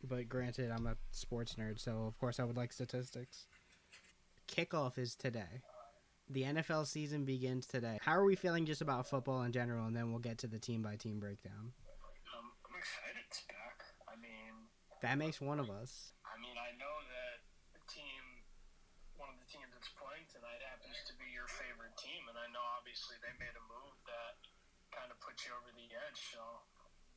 but granted, I'm a sports nerd, so of course I would like statistics. Kickoff is today. The NFL season begins today. How are we feeling just about football in general, and then we'll get to the team-by-team breakdown. I'm excited it's back. That makes one of us. I know that one of the teams that's playing tonight happens to be your favorite team, and I know obviously they made a move that kind of put you over the edge. So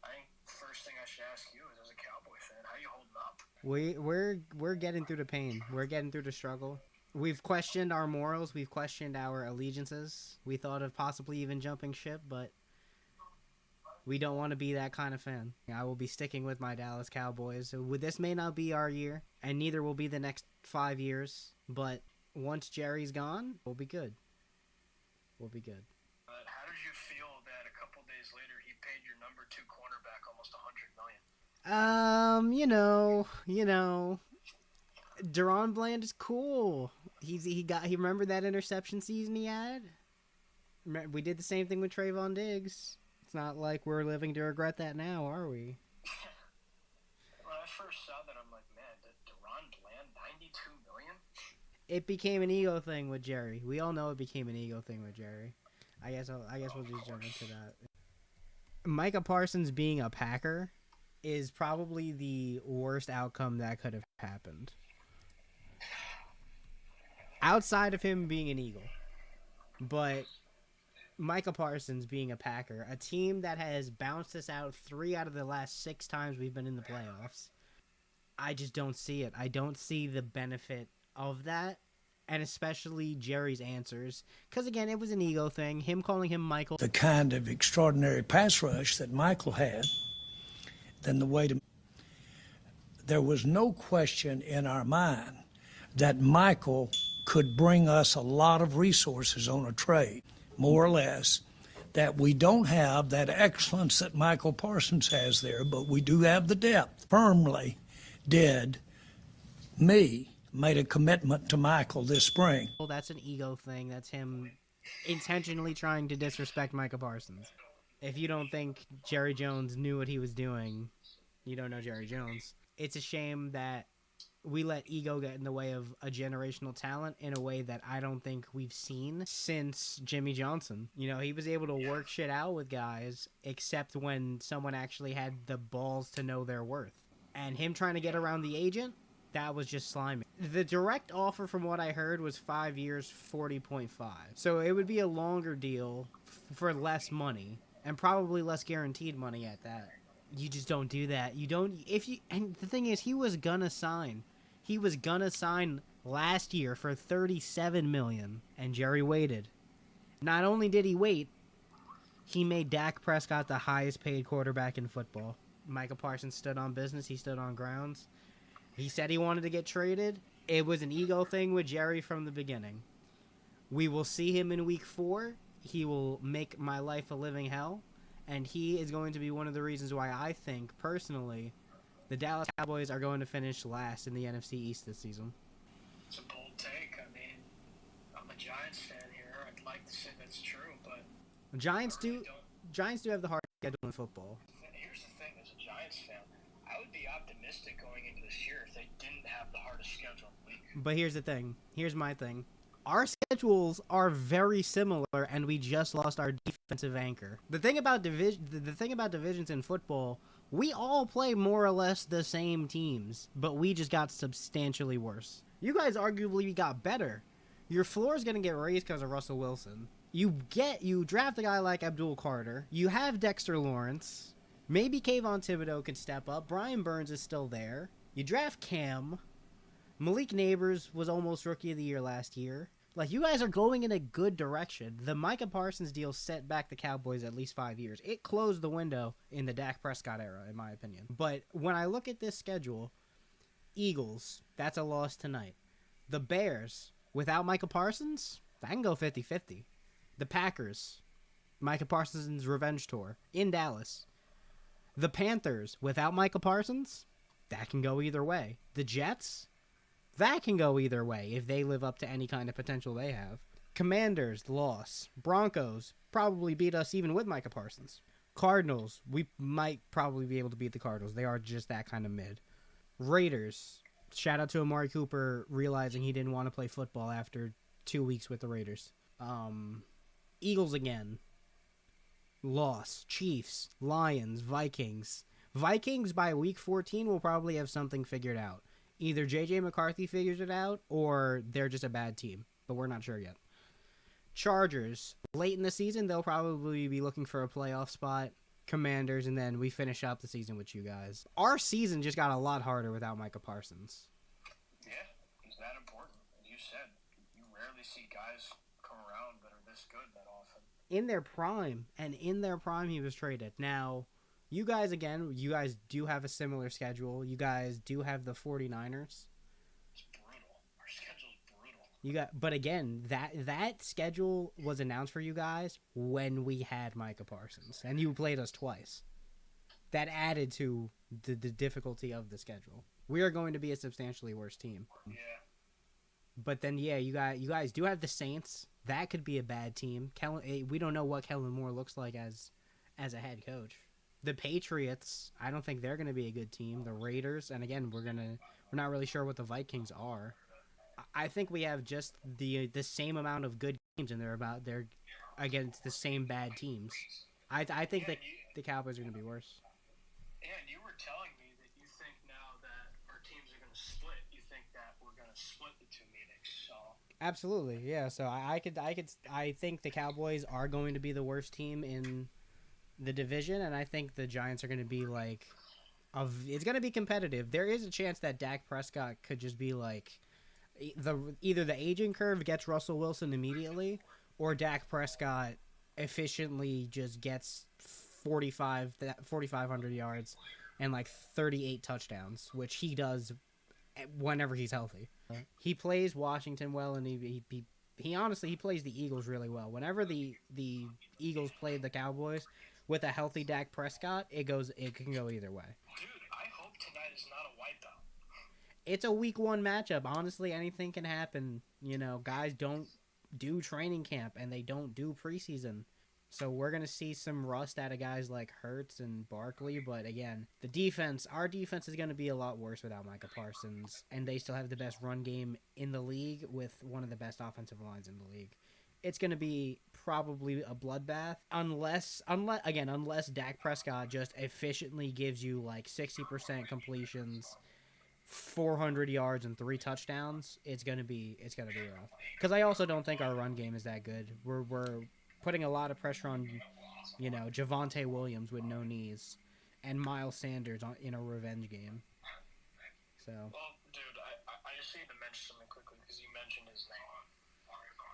I think the first thing I should ask you is, as a Cowboy fan, how you holding up? We're getting through the pain. We're getting through the struggle. We've questioned our morals. We've questioned our allegiances. We thought of possibly even jumping ship, but we don't want to be that kind of fan. I will be sticking with my Dallas Cowboys. This may not be our year, and neither will be the next 5 years. But once Jerry's gone, we'll be good. We'll be good. How did you feel that a couple days later he paid your number 2 cornerback almost $100 You know, Deron Bland is cool. He remember that interception season he had? We did the same thing with Trayvon Diggs. It's not like we're living to regret that now, are we? When I first saw that, I'm like, man, Deron Bland, $92 million? It became an ego thing with Jerry. We all know it became an ego thing with Jerry. I guess we'll just jump into that. Micah Parsons being a Packer is probably the worst outcome that could have happened. Outside of him being an Eagle. But Micah Parsons being a Packer, a team that has bounced us out 3 out of the last 6 times we've been in the playoffs, I just don't see it. I don't see the benefit of that, and especially Jerry's answers. Because, again, it was an ego thing, him calling him Michael. The kind of extraordinary pass rush that Michael had, then the way to... There was no question in our mind that Michael could bring us a lot of resources on a trade, more or less, that we don't have that excellence that Michael Parsons has there, but we do have the depth. Firmly made a commitment to Michael this spring. Well, that's an ego thing. That's him intentionally trying to disrespect Micah Parsons. If you don't think Jerry Jones knew what he was doing, you don't know Jerry Jones. It's a shame that we let ego get in the way of a generational talent in a way that I don't think we've seen since Jimmy Johnson. He was able to work shit out with guys, except when someone actually had the balls to know their worth. And him trying to get around the agent, that was just slimy. The direct offer, from what I heard, was 5 years, 40.5. So it would be a longer deal for less money, and probably less guaranteed money at that. You just don't do that. And the thing is, he was gonna sign. He was gonna sign last year for $37 million, and Jerry waited. Not only did he wait, he made Dak Prescott the highest paid quarterback in football. Micah Parsons stood on business. He stood on grounds. He said he wanted to get traded. It was an ego thing with Jerry from the beginning. We will see him in week 4. He will make my life a living hell. And he is going to be one of the reasons why I think, personally, the Dallas Cowboys are going to finish last in the NFC East this season. It's a bold take. I'm a Giants fan here. I'd like to say that's true, but Giants do have the hard schedule in football. Here's the thing, as a Giants fan, I would be optimistic going into this year if they didn't have the hardest schedule in the league. But here's the thing. Here's my thing. Our schedules are very similar, and we just lost our defensive anchor. The thing about divisions in football, we all play more or less the same teams, but we just got substantially worse. You guys arguably got better. Your floor is going to get raised because of Russell Wilson. You draft a guy like Abdul Carter. You have Dexter Lawrence. Maybe Kayvon Thibodeau can step up. Brian Burns is still there. You draft Cam. Malik Neighbors was almost Rookie of the Year last year. You guys are going in a good direction. The Micah Parsons deal set back the Cowboys at least 5 years. It closed the window in the Dak Prescott era, in my opinion. But when I look at this schedule, Eagles, that's a loss tonight. The Bears, without Micah Parsons, that can go 50-50. The Packers, Micah Parsons' revenge tour in Dallas. The Panthers, without Micah Parsons, that can go either way. The Jets, that can go either way if they live up to any kind of potential they have. Commanders, loss. Broncos, probably beat us even with Micah Parsons. Cardinals, we might probably be able to beat the Cardinals. They are just that kind of mid. Raiders. Shout out to Amari Cooper realizing he didn't want to play football after 2 weeks with the Raiders. Eagles again. Loss. Chiefs. Lions. Vikings. Vikings by week 14 will probably have something figured out. Either J.J. McCarthy figures it out or they're just a bad team. But we're not sure yet. Chargers. Late in the season, they'll probably be looking for a playoff spot. Commanders, and then we finish out the season with you guys. Our season just got a lot harder without Micah Parsons. Yeah, he's that important. As you said, you rarely see guys come around that are this good that often. In their prime, he was traded. Now, you guys do have a similar schedule. You guys do have the 49ers. It's brutal. Our schedule's brutal. But again, that schedule was announced for you guys when we had Micah Parsons, and you played us twice. That added to the difficulty of the schedule. We are going to be a substantially worse team. Yeah. But then, you guys do have the Saints. That could be a bad team. We don't know what Kellen Moore looks like as a head coach. The Patriots, I don't think they're going to be a good team. The Raiders, and again, we're not really sure what the Vikings are. I think we have just the same amount of good teams, and they're against the same bad teams. I think that the Cowboys are going to be worse. And you were telling me that you think now that our teams are going to split. You think that we're going to split the two meetings. So absolutely, yeah. So I think the Cowboys are going to be the worst team in the division, and I think the Giants are going to be it's going to be competitive. There is a chance that Dak Prescott could just be either the aging curve gets Russell Wilson immediately, or Dak Prescott efficiently just gets 4,500 yards and 38 touchdowns, which he does whenever he's healthy. He plays Washington well, and he honestly plays the Eagles really well. Whenever the Eagles played the Cowboys with a healthy Dak Prescott, it can go either way. Dude, I hope tonight is not a wipeout. It's a week 1 matchup. Honestly, anything can happen. Guys don't do training camp, and they don't do preseason. So we're going to see some rust out of guys like Hurts and Barkley. But again, our defense is going to be a lot worse without Micah Parsons. And they still have the best run game in the league with one of the best offensive lines in the league. It's going to be probably a bloodbath unless Dak Prescott just efficiently gives you 60% completions, 400 yards and 3 touchdowns. It's gonna be rough. Because I also don't think our run game is that good. We're putting a lot of pressure on, Javonte Williams with no knees, and Miles Sanders in a revenge game. So. Well, dude, I just need to mention something quickly because you mentioned his name.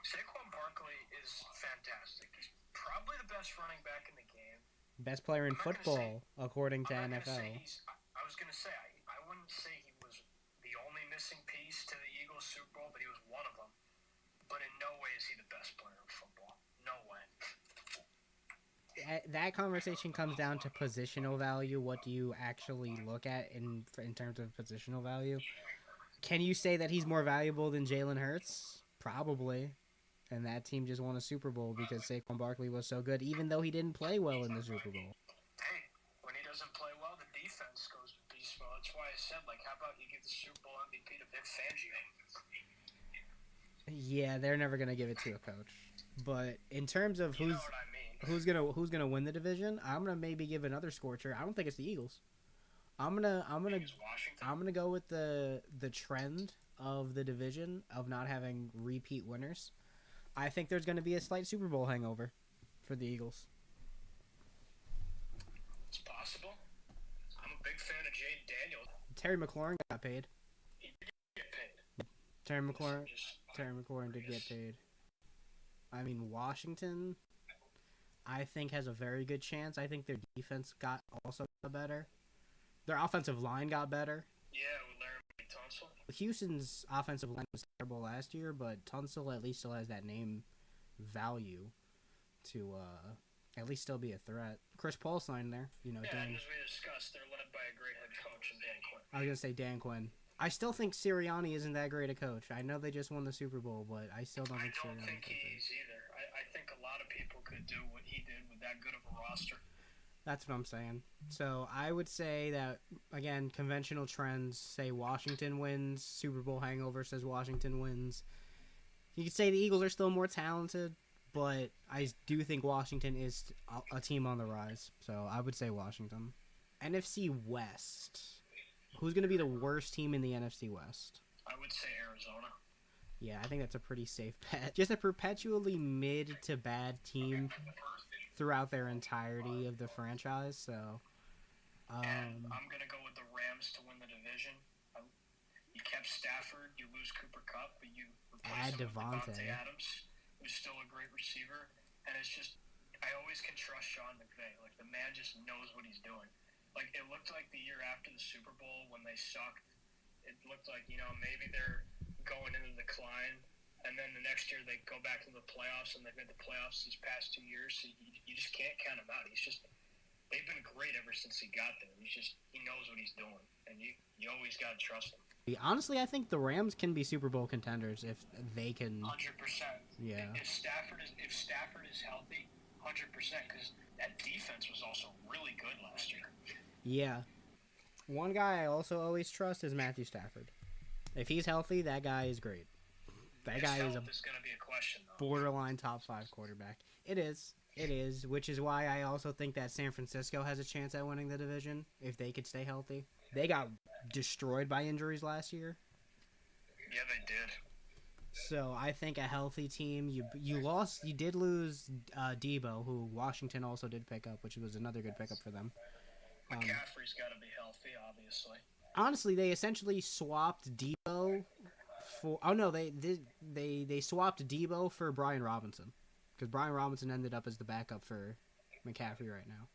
Saquon Barkley is fantastic. He's probably the best running back in the game. Best player in football, according to NFL. I was gonna say I wouldn't say he was the only missing piece to the Eagles Super Bowl, but he was one of them. But in no way is he the best player in football. No way. That conversation comes down to positional value. What do you actually look at in terms of positional value? Can you say that he's more valuable than Jalen Hurts? Probably. And that team just won a Super Bowl because Saquon Barkley was so good, even though he didn't play well in the Super Bowl. Hey, when he doesn't play well, the defense goes beast mode. That's why I said, how about you give the Super Bowl MVP to Vic Fangio? Yeah, they're never gonna give it to a coach. But in terms of You know what I mean. who's gonna win the division, I'm gonna maybe give another scorcher. I don't think it's the Eagles. I'm gonna go with the trend of the division of not having repeat winners. I think there's gonna be a slight Super Bowl hangover for the Eagles. It's possible. I'm a big fan of Jade Daniels. Terry McLaurin got paid. He did get paid. Terry McLaurin did get paid. I mean, Washington, I think, has a very good chance. I think their defense got better. Their offensive line got better. Yeah, with Laramie Tunsil. Houston's offensive line was terrible last year, but Tunsil at least still has that name value to at least still be a threat. Chris Paul signed there. And as we discussed, they're led by a great head coach in Dan Quinn. I was going to say Dan Quinn. I still think Sirianni isn't that great a coach. I know they just won the Super Bowl, but I still don't think Sirianni. I don't think he is either. I think a lot of people could do what he did with that good of a roster. That's what I'm saying. So I would say that, again, conventional trends say Washington wins. Super Bowl hangover says Washington wins. You could say the Eagles are still more talented, but I do think Washington is a team on the rise. So I would say Washington. NFC West. Who's going to be the worst team in the NFC West? I would say Arizona. Yeah, I think that's a pretty safe bet. Just a perpetually mid to bad team throughout their entirety of the franchise. So, and I'm gonna go with the Rams to win the division. You kept Stafford, you lose Cooper Kupp, but you replace him with Devontae Adams, who's still a great receiver. And it's just, I always can trust Sean McVay. Like, the man just knows what he's doing. Like, it looked like the year after the Super Bowl when they sucked, it looked like, maybe they're going into decline. And then the next year they go back to the playoffs, and they've made the playoffs these past 2 years. So you just can't count him out. They've been great ever since he got there. He knows what he's doing, and you always got to trust him. Honestly, I think the Rams can be Super Bowl contenders if they can. 100%. Yeah. If Stafford is healthy, 100%, because that defense was also really good last year. Yeah. One guy I also always trust is Matthew Stafford. If he's healthy, that guy is great. That guy is going to be a question, though. Borderline top 5 quarterback. It is, which is why I also think that San Francisco has a chance at winning the division if they could stay healthy. They got destroyed by injuries last year. Yeah, they did. So I think a healthy team. You did lose Debo, who Washington also did pick up, which was another good pickup for them. McCaffrey's got to be healthy, obviously. Honestly, they essentially swapped Debo for. Oh no, they swapped Debo for Brian Robinson, because Brian Robinson ended up as the backup for McCaffrey right now.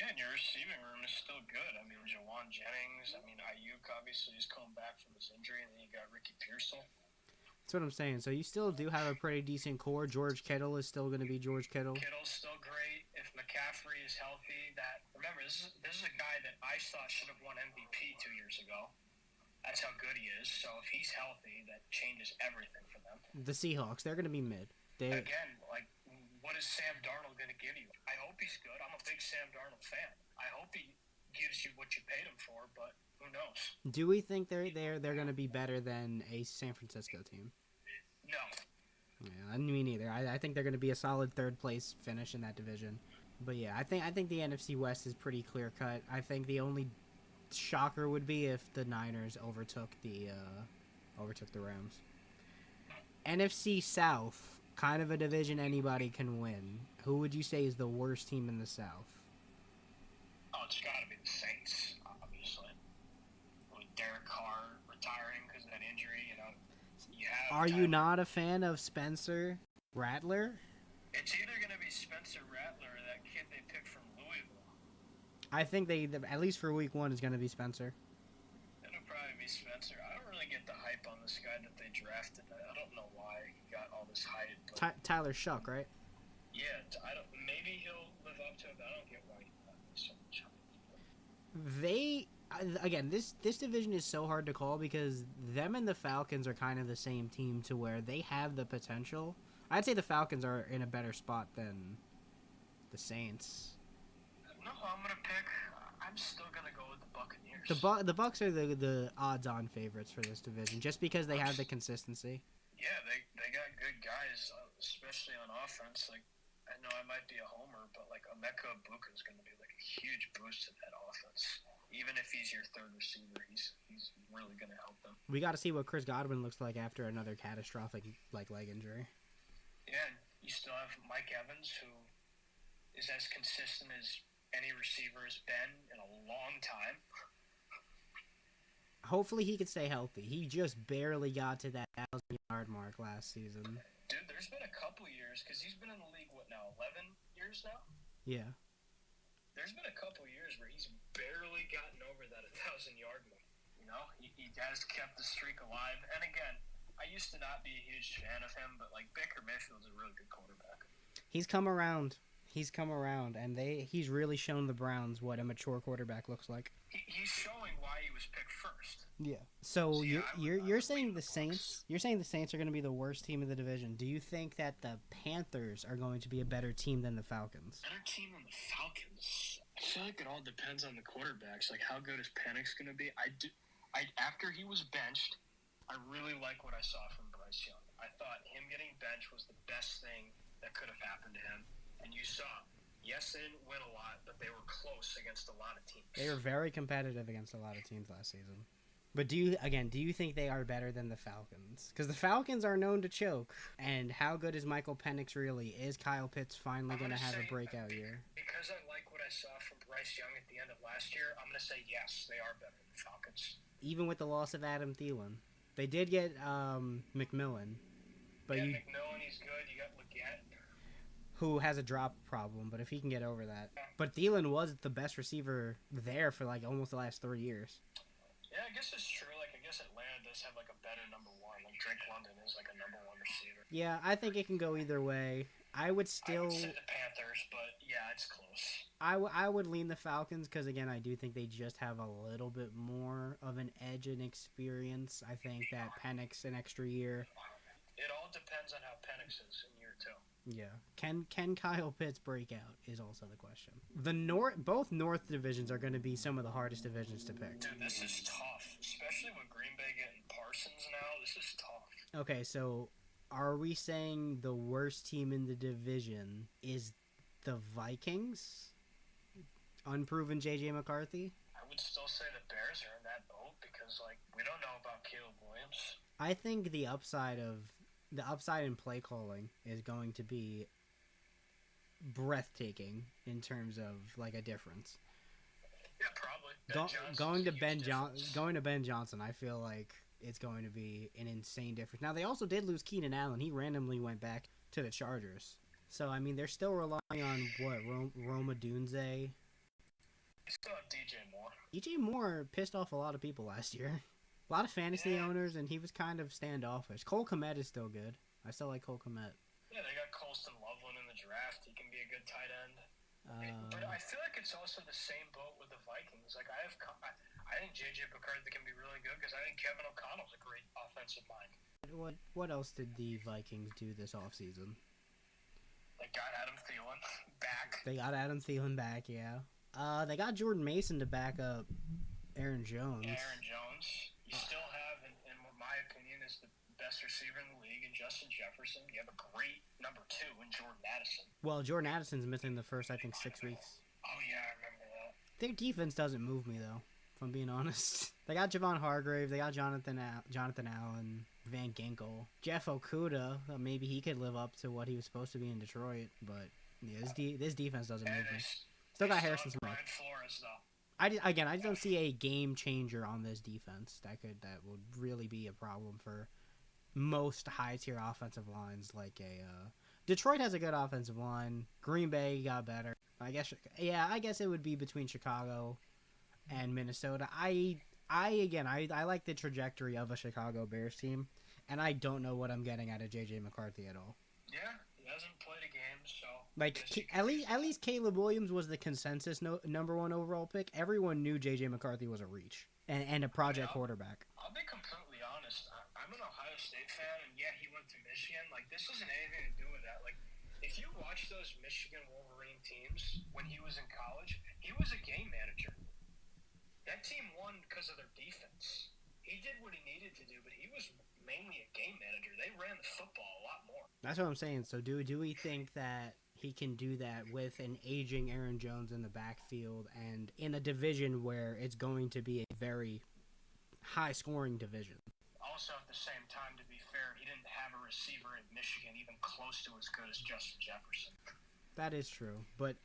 Yeah, and your receiving room is still good. I mean, Jawan Jennings. I mean, Ayuk obviously is coming back from his injury, and then you got Ricky Pearsall. That's what I'm saying. So you still do have a pretty decent core. George Kittle is still going to be George Kittle. Kittle's still great. If McCaffrey is healthy, remember this is a guy that I thought should have won MVP 2 years ago. That's how good he is. So if he's healthy, that changes everything for them. The Seahawks, they're going to be mid. Again, like, what is Sam Darnold going to give you? I hope he's good. I'm a big Sam Darnold fan. I hope he gives you what you paid him for, but who knows? Do we think they're going to be better than a San Francisco team? No. Yeah, me neither. I think they're going to be a solid third place finish in that division. But yeah, I think the NFC West is pretty clear cut. I think the only shocker would be if the Niners overtook the Rams. NFC South, kind of a division anybody can win. Who would you say is the worst team in the South? Oh, it's got to be the Saints, obviously. With Derek Carr retiring because of that injury, Are you not a fan of Spencer Rattler? It's either going to be Spencer Rattler or that kid they picked from Louisville. I think at least for week 1, is going to be Spencer. It'll probably be Spencer. I don't really get the hype on this guy that they drafted. I don't know why he got all this hype. Tyler Shuck, right? Yeah, maybe he'll live up to it, but I don't get why he got so much hype. Again, this division is so hard to call because them and the Falcons are kind of the same team to where they have the potential. I'd say the Falcons are in a better spot than the Saints. No, I'm still going to go with the Buccaneers. The Bucs are the odds-on favorites for this division just because they have the consistency. Yeah, they got good guys, especially on offense. Like, I know I might be a homer, but like Emeka Egbuka is going to be like a huge boost to that offense. Even if he's your third receiver, he's really going to help them. We got to see what Chris Godwin looks like after another catastrophic leg injury. Yeah, and you still have Mike Evans, who is as consistent as any receiver has been in a long time. Hopefully he can stay healthy. He just barely got to that 1,000-yard mark last season. Dude, there's been a couple years, because he's been in the league, 11 years now? Yeah. There's been a couple years where he's barely gotten over that 1,000-yard mark. He has kept the streak alive. And again, I used to not be a huge fan of him, but like Baker Mayfield's a really good quarterback. He's come around, and he's really shown the Browns what a mature quarterback looks like. He's showing why he was picked first. Yeah. So you're saying the Saints? You're saying the Saints are going to be the worst team in the division. Do you think that the Panthers are going to be a better team than the Falcons? Better team than the Falcons? feel like it all depends on the quarterbacks. Like, how good is Penix going to be? After he was benched, I really like what I saw from Bryce Young. I thought him getting benched was the best thing that could have happened to him. And you saw, yes, they didn't win a lot, but they were close against a lot of teams. They were very competitive against a lot of teams last season. But do you think they are better than the Falcons? Because the Falcons are known to choke. And how good is Michael Penix really? Is Kyle Pitts finally going to have a breakout year? Because I like what I saw from Bryce Young at the end of last year, I'm going to say yes, they are better than the Falcons. Even with the loss of Adam Thielen. They did get McMillan. But McMillan, he's good. You got Leggett, who has a drop problem, but if he can get over that. But Thielen was the best receiver there for like almost the last 3 years. Yeah, I guess it's true. Like, I guess Atlanta does have like a better number one. Like, Drake London is like a number one receiver. Yeah, I think it can go either way. I would say the Panthers, but yeah, it's close. I would lean the Falcons because, again, I do think they just have a little bit more of an edge and experience. I think that Penix an extra year. It all depends on how Penix is in year 2. Yeah. Can Kyle Pitts break out is also the question. Both North divisions are going to be some of the hardest divisions to pick. Dude, this is tough, especially with Green Bay getting Parsons now. This is tough. Okay, so are we saying the worst team in the division is the Vikings? Unproven J.J. McCarthy? I would still say the Bears are in that boat because, like, we don't know about Caleb Williams. I think the upside in play calling is going to be breathtaking in terms of like a difference. Yeah, probably. Going to Ben Johnson, I feel like it's going to be an insane difference. Now they also did lose Keenan Allen. He randomly went back to the Chargers. So I mean they're still relying on what Roma Dunze. They still have DJ Moore. DJ Moore pissed off a lot of people last year. A lot of fantasy owners, and he was kind of standoffish. Cole Kmet is still good. I still like Cole Kmet. Yeah, they got Colston Loveland in the draft. He can be a good tight end. But I feel like it's also the same boat with the Vikings. Like, I think J.J. McCarthy can be really good because I think Kevin O'Connell's a great offensive mind. What else did the Vikings do this offseason? They got Adam Thielen back. They got Adam Thielen back, yeah. They got Jordan Mason to back up Aaron Jones. Yeah, Aaron Jones. You still have, in my opinion, is the best receiver in the league in Justin Jefferson. You have a great number 2 in Jordan Addison. Well, Jordan Addison's missing the first, I think, 6 weeks. Oh, yeah, I remember that. Their defense doesn't move me, though, if I'm being honest. They got Javon Hargrave. They got Jonathan Allen, Van Ginkel. Jeff Okuda, maybe he could live up to what he was supposed to be in Detroit. But yeah, this defense doesn't move me. Still got Harrison Smith. Brian Flores, though. I just don't see a game changer on this defense that would really be a problem for most high tier offensive lines. Like Detroit has a good offensive line. Green Bay got better. I guess it would be between Chicago and Minnesota. I like the trajectory of a Chicago Bears team, and I don't know what I'm getting out of J.J. McCarthy at all. Yeah, he hasn't played a game, so at least Caleb Williams was the consensus number 1 overall pick. Everyone knew J.J. McCarthy was a reach and a project quarterback. I'll be completely honest. I'm an Ohio State fan, and yeah, he went to Michigan. Like, this isn't anything to do with that. Like, if you watch those Michigan Wolverine teams when he was in college, he was a game manager. That team won because of their defense. He did what he needed to do, but he was mainly a game manager. They ran the football a lot more. That's what I'm saying. So do we think that he can do that with an aging Aaron Jones in the backfield and in a division where it's going to be a very high-scoring division? Also, at the same time, to be fair, he didn't have a receiver at Michigan even close to as good as Justin Jefferson. That is true, but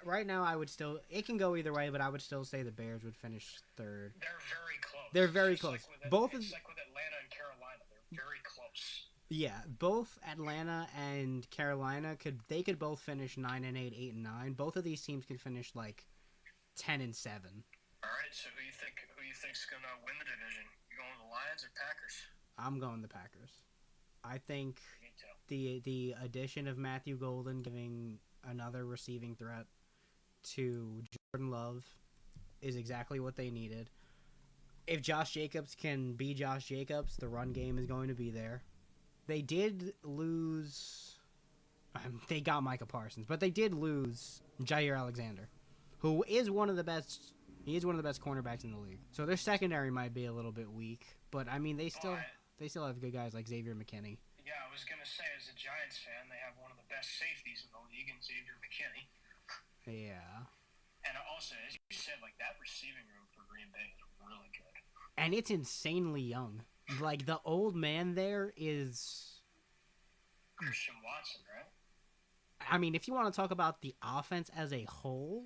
right now I would still. It can go either way, but I would still say the Bears would finish 3rd. They're very close. They're very close. Like like with Atlanta and Carolina, they're very close. Yeah, both Atlanta and Carolina could both finish 9-8, 8-9. Both of these teams could finish like 10-7. All right, so who you think's gonna win the division? You going with the Lions or Packers? I'm going the Packers. I think the addition of Matthew Golden giving another receiving threat to Jordan Love is exactly what they needed. If Josh Jacobs can be Josh Jacobs, the run game is going to be there. They did lose... They got Micah Parsons, but they did lose Jair Alexander. who is one of the best. He is one of the best cornerbacks in the league. So their secondary might be a little bit weak, but I mean they still have good guys like Xavier McKinney. Yeah, I was gonna say, as a Giants fan, they have one of the best safeties in the league in Xavier McKinney. Yeah. And also, as you said, like that receiving room for Green Bay is really good. And it's insanely young. Like the old man there is Christian Watson, right? I mean, if you want to talk about the offense as a whole,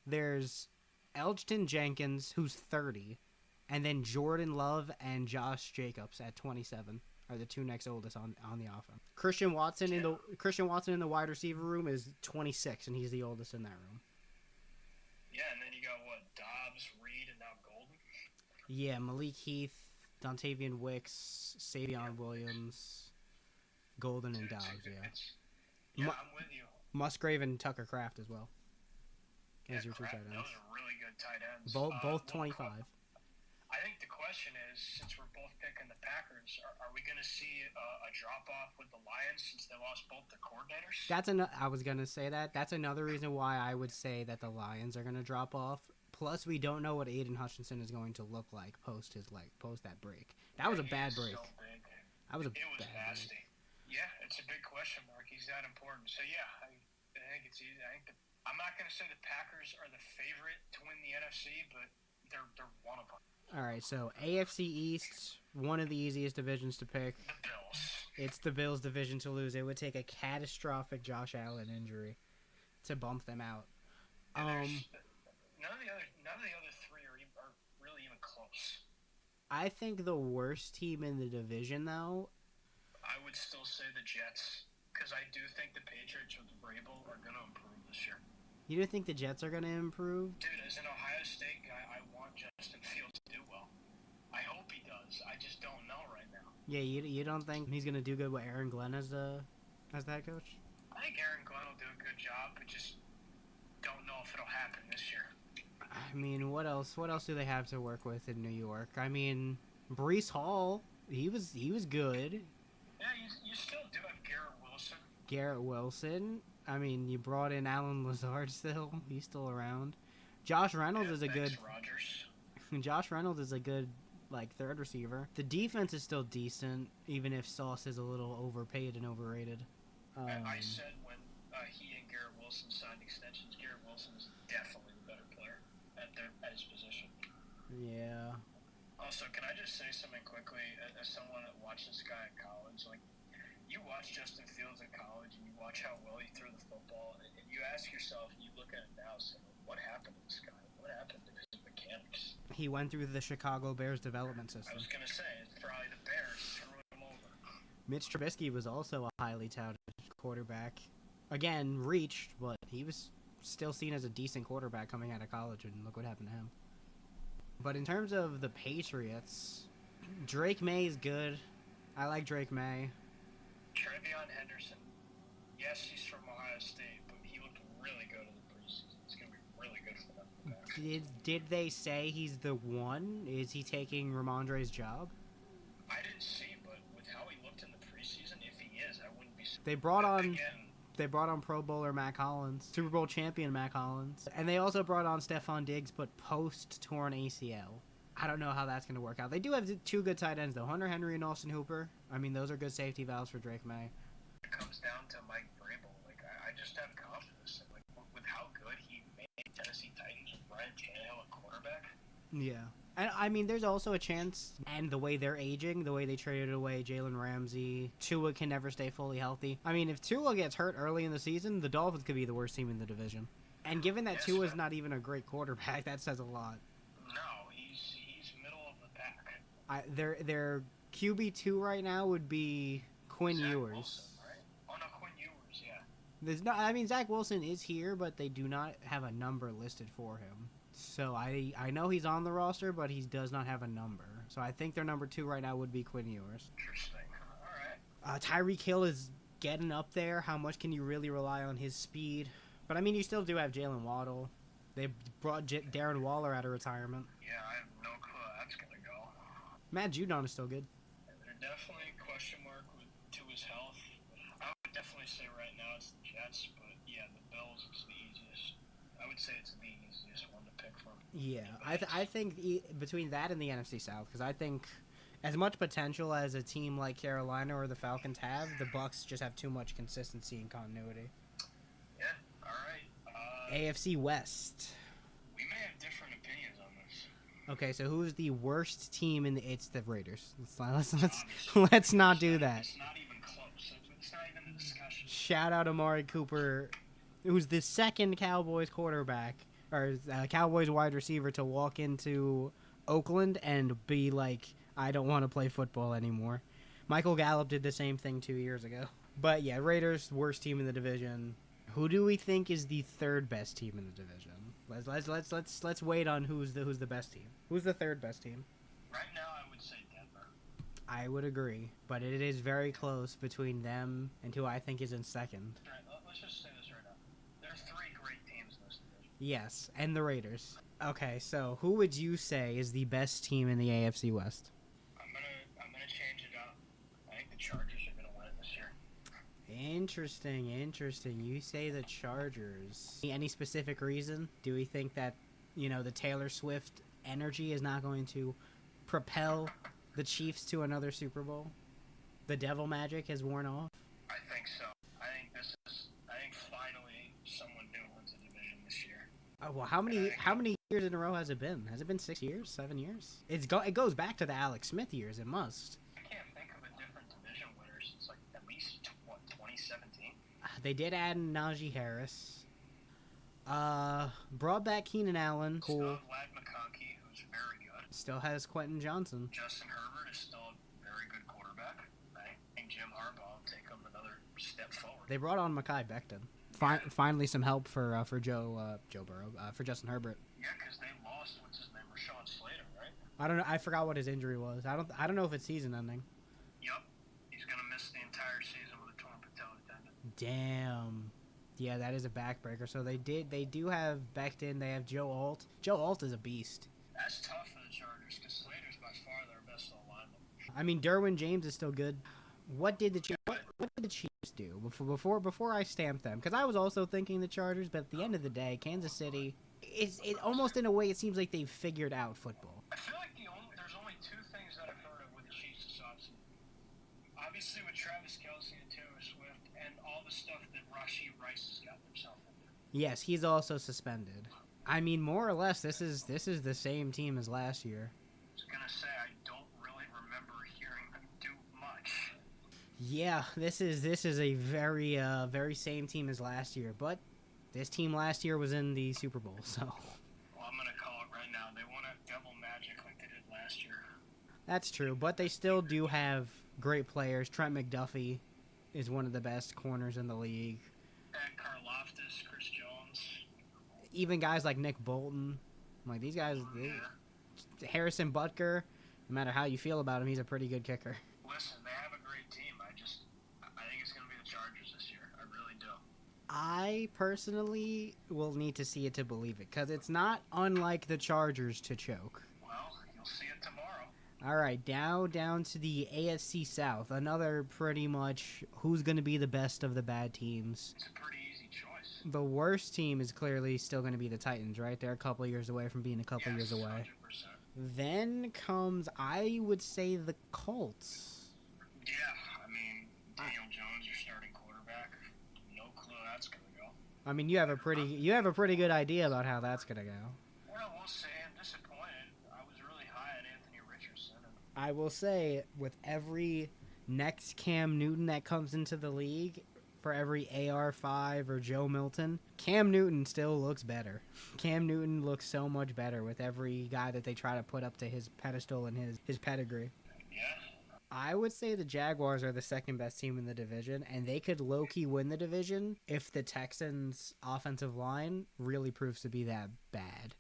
there's Elgton Jenkins, who's 30, and then Jordan Love and Josh Jacobs at 27 are the two next oldest on the offense. Christian Watson in the wide receiver room is 26, and he's the oldest in that room. Yeah, and then you got Dobbs, Reed, and now Golden. Yeah, Malik Heath, Dontavian Wicks, Savion Williams, Golden, and Dobbs. Yeah, I'm with you. Musgrave and Tucker Kraft as well. As your two tight ends. Those are really good tight ends. Both 25. I think the question is, since we're both picking the Packers, are we going to see a drop-off with the Lions since they lost both the coordinators? I was going to say that. That's another reason why I would say that the Lions are going to drop off. Plus, we don't know what Aiden Hutchinson is going to look like post that break. That was a bad break. So big. That was It was bad nasty. break. Yeah, it's a big question mark. He's that important. So, yeah, I think it's easy. I'm not going to say the Packers are the favorite to win the NFC, but they're one of them. All right, so AFC East, one of the easiest divisions to pick. The Bills. It's the Bills' division to lose. It would take a catastrophic Josh Allen injury to bump them out. None of the other three are really even close. I think the worst team in the division, though, I would still say the Jets, because I do think the Patriots with Vrabel are going to improve this year. You don't think the Jets are going to improve? Dude, as an Ohio State guy, I want Justin Fields to do well. I hope he does. I just don't know right now. Yeah, you don't think he's going to do good with Aaron Glenn as the head coach? I think Aaron Glenn will do a good job, but just don't know if it'll happen this year. I mean, what else do they have to work with in New York? I mean, Breece Hall, he was good. Yeah, you still do have Garrett Wilson. I mean, you brought in Alan Lazard still. He's still around. Josh Reynolds is a good... Josh Reynolds is a good, third receiver. The defense is still decent, even if Sauce is a little overpaid and overrated. I said when he and Garrett Wilson signed extensions, Garrett Wilson is definitely the better player at his position. Yeah. Also, can I just say something quickly? As someone that watched this guy in college, you watch Justin Fields in college and you watch how well he threw the football, and you ask yourself, you look at it now, saying, what happened to this guy? What happened to his mechanics? He went through the Chicago Bears development system. I was going to say, it's probably the Bears screwing him over. Mitch Trubisky was also a highly touted quarterback. Again, reached, but he was still seen as a decent quarterback coming out of college, and look what happened to him. But in terms of the Patriots, Drake May is good. I like Drake May. Trevion Henderson, yes, he's from Ohio State, but he looked really good in the preseason. It's going to be really good for them. Did they say he's the one? Is he taking Ramondre's job? I didn't see, but with how he looked in the preseason, if he is, I wouldn't be surprised. They brought on Pro Bowler Mac Hollins, Super Bowl champion Mac Hollins, and they also brought on Stephon Diggs, but post-torn ACL. I don't know how that's going to work out. They do have two good tight ends, though. Hunter Henry and Austin Hooper. I mean, those are good safety valves for Drake May. It comes down to Mike Vrabel. I just have confidence in, with how good he made Tennessee Titans with Ryan Tannehill at quarterback. Yeah. And, I mean, there's also a chance, and the way they're aging, the way they traded away Jalen Ramsey, Tua can never stay fully healthy. I mean, if Tua gets hurt early in the season, the Dolphins could be the worst team in the division. And given that Tua's not even a great quarterback, that says a lot. No, he's middle of the pack. Their QB2 right now would be Quinn Ewers. Wilson, right? Oh, no, Quinn Ewers, yeah. Zach Wilson is here, but they do not have a number listed for him. So I know he's on the roster, but he does not have a number. So I think their number 2 right now would be Quinn Ewers. Interesting. All right. Tyreek Hill is getting up there. How much can you really rely on his speed? But, I mean, you still do have Jalen Waddle. They brought Darren Waller out of retirement. Yeah, I have no clue how that's going to go. Matt Judon is still good. They're definitely a question mark to his health. I would definitely say right now it's the Jets, but, yeah, the Bills is the easiest. I would say it's the easiest one to pick from. Yeah, I think between that and the NFC South, because I think as much potential as a team like Carolina or the Falcons have, the Bucs just have too much consistency and continuity. Yeah, all right. AFC West. We may have different opinions on this. Okay, so who's the worst team in the? It's the Raiders. Let's not do that. It's not even close. It's not even a discussion. Shout out Amari Cooper, who's the second Cowboys quarterback or Cowboys wide receiver to walk into Oakland and be like, I don't want to play football anymore. Michael Gallup did the same thing 2 years ago. But yeah, Raiders, worst team in the division. Who do we think is the third best team in the division? Let's wait on who's the best team. Who's the third best team? Right now, I would say Denver. I would agree, but it is very close between them and who I think is in second. Right, let's just say this right now. There's 3 great teams in this division. Yes, and the Raiders. Okay, so who would you say is the best team in the AFC West? I'm gonna change it up. I think the Chargers are gonna win it this year. Interesting. You say the Chargers. Any specific reason? Do we think that, the Taylor Swift energy is not going to propel the Chiefs to another Super Bowl? The devil magic has worn off? I think so. I think finally someone new wins the division this year. Oh, well, how many years in a row has it been? Has it been 6 years, 7 years? It goes back to the Alex Smith years. It must. I can't think of a different division winner since like at least 2017. They did add Najee Harris. Brought back Keenan Allen. Cool. Still have Lad McConkey, who's very good. Still has Quentin Johnson. Justin Herbert is still a very good quarterback. I think Jim Harbaugh will take him another step forward. They brought on Mekhi Becton. Finally, some help for Joe Burrow, for Justin Herbert. Yeah, because they lost what's his name, Rashawn Slater, right? I don't know. I forgot what his injury was. I don't know if it's season ending. Yup, he's gonna miss the entire season with a torn patella tendon. Damn. Yeah, that is a backbreaker. So they do have Becton. They have Joe Alt. Joe Alt is a beast. That's tough for the Chargers because Slater's by far their best lineman. I mean, Derwin James is still good. What did the Chiefs do before I stamped them? Because I was also thinking the Chargers, but at the end of the day, Kansas City, it almost in a way it seems like they've figured out football. I feel like there's only 2 things that I've heard of with the Chiefs this offseason. Obviously with Travis Kelce and Taylor Swift and all the stuff that Rashee Rice has gotten himself into. Yes, he's also suspended. I mean, more or less, this is the same team as last year. I was gonna say I don't really remember hearing them do much. Yeah, this is a very same team as last year, but this team last year was in the Super Bowl, so. Well, I'm gonna call it right now. They won a devil magic like they did last year. That's true, but they still do have great players. Trent McDuffie is one of the best corners in the league. And Karlaftis, Chris Jones. Even guys like Nick Bolton, like these guys. Harrison Butker, no matter how you feel about him, he's a pretty good kicker. Listen, they have a great team. I think it's going to be the Chargers this year. I really do. I personally will need to see it to believe it, because it's not unlike the Chargers to choke. Well, you'll see it tomorrow. All right, down to the AFC South. Another pretty much who's going to be the best of the bad teams. It's a pretty easy choice. The worst team is clearly still going to be the Titans, right? They're a couple years away from being a couple years away. 100%. Then comes, I would say, the Colts. Yeah, I mean, Daniel Jones, your starting quarterback. No clue how that's going to go. I mean, you have a pretty good idea about how that's going to go. Well, we'll see. I'm disappointed. I was really high on Anthony Richardson. I will say, with every next Cam Newton that comes into the league, for every AR5 or Joe Milton, Cam Newton still looks better. Cam Newton looks so much better with every guy that they try to put up to his pedestal and his pedigree. Yeah. I would say the Jaguars are the second best team in the division, and they could low-key win the division if the Texans' offensive line really proves to be that bad.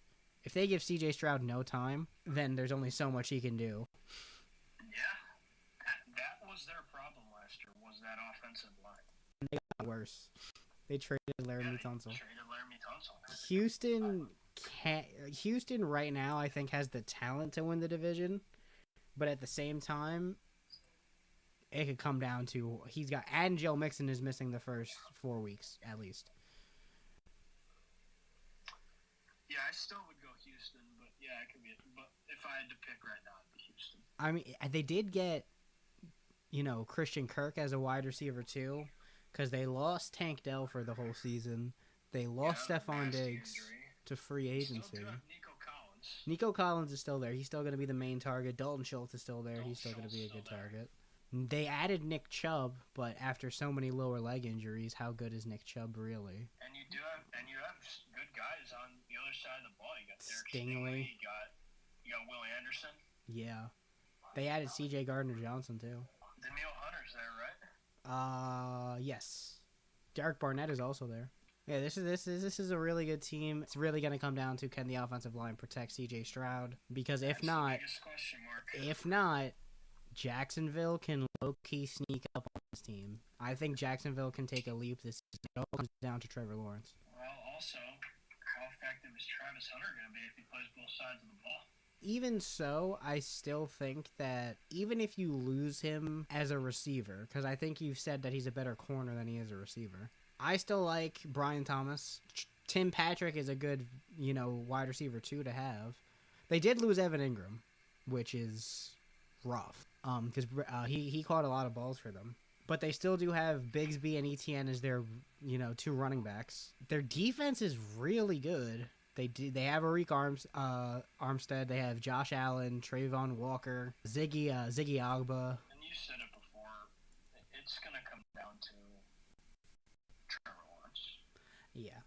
If they give C.J. Stroud no time, then there's only so much he can do. Yeah. That was their problem last year, was that offensive line. They got worse. They traded Laramie Tunsil. Tunsil. Houston right now, I think, has the talent to win the division, but at the same time, it could come down to and Joe Mixon is missing the first 4 weeks at least. Yeah, I still would go Houston, but yeah, it could be. But if I had to pick right now, it'd be Houston. I mean, they did get, Christian Kirk as a wide receiver too, because they lost Tank Dell for the whole season. They lost Stephon Diggs to free agency. Still do have Nico Collins. Nico Collins is still there. He's still going to be the main target. Dalton Schultz is still there. He's still going to be a good target. They added Nick Chubb, but after so many lower leg injuries, how good is Nick Chubb really? And you have good guys on the other side of the ball. You got Derek Stingley. You got Will Anderson. Yeah. They added C.J. Gardner-Johnson too. Danielle Hunter's there, right? Yes. Derek Barnett is also there. Yeah, this is a really good team. It's really going to come down to, can the offensive line protect C.J. Stroud? Because if not, Jacksonville can low-key sneak up on this team. I think Jacksonville can take a leap this season. It all comes down to Trevor Lawrence. Well, also, how effective is Travis Hunter going to be if he plays both sides of the ball? Even so, I still think that even if you lose him as a receiver, because I think you've said that he's a better corner than he is a receiver, I still like Brian Thomas. Tim Patrick is a good, wide receiver too to have. They did lose Evan Ingram, which is rough, because he caught a lot of balls for them. But they still do have Bigsby and Etienne as their, two running backs. Their defense is really good. They have Arik Armstead. They have Josh Allen, Trayvon Walker, Ziggy Agba. And you said it before. It's gonna come down to Trevor Lawrence. Yeah,